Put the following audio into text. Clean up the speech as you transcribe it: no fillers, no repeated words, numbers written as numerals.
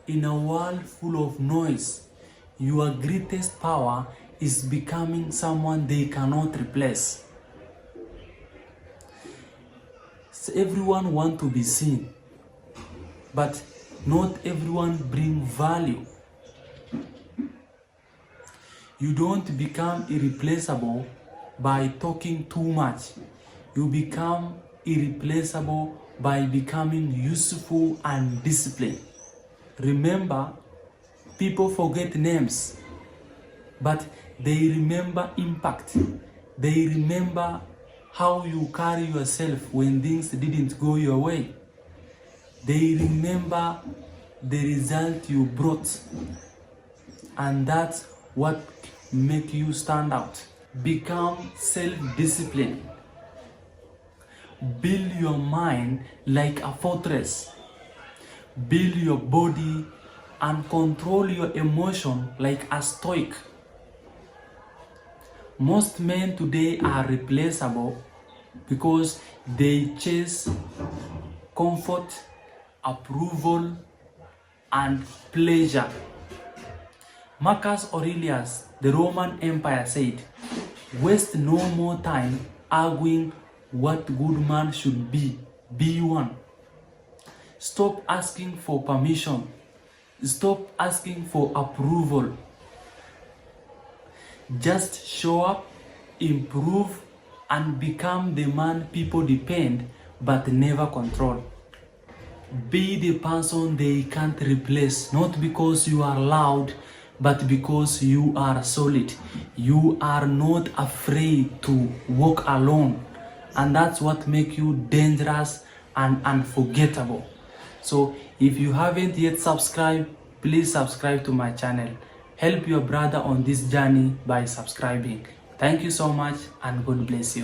In a world full of noise, your greatest power is becoming someone they cannot replace. So everyone wants to be seen, but not everyone brings value. You don't become irreplaceable by talking too much. You become irreplaceable by becoming useful and disciplined. Remember, people forget names, but they remember impact. They remember how you carry yourself when things didn't go your way. They remember the result you brought, and that's what makes you stand out. Become self-disciplined. Build your mind like a fortress. Build your body and control your emotion like a stoic. Most men today are replaceable because they chase comfort, approval, and pleasure. Marcus Aurelius, the Roman Empire, said, "Waste no more time arguing what good man should be one." Stop asking for permission. Stop asking for approval. Just show up, improve, and become the man people depend but never control. Be the person they can't replace, not because you are loud, but because you are solid. You are not afraid to walk alone, and that's what makes you dangerous and unforgettable. So if you haven't yet subscribed, please subscribe to my channel. Help your brother on this journey by subscribing. Thank you so much, and God bless you.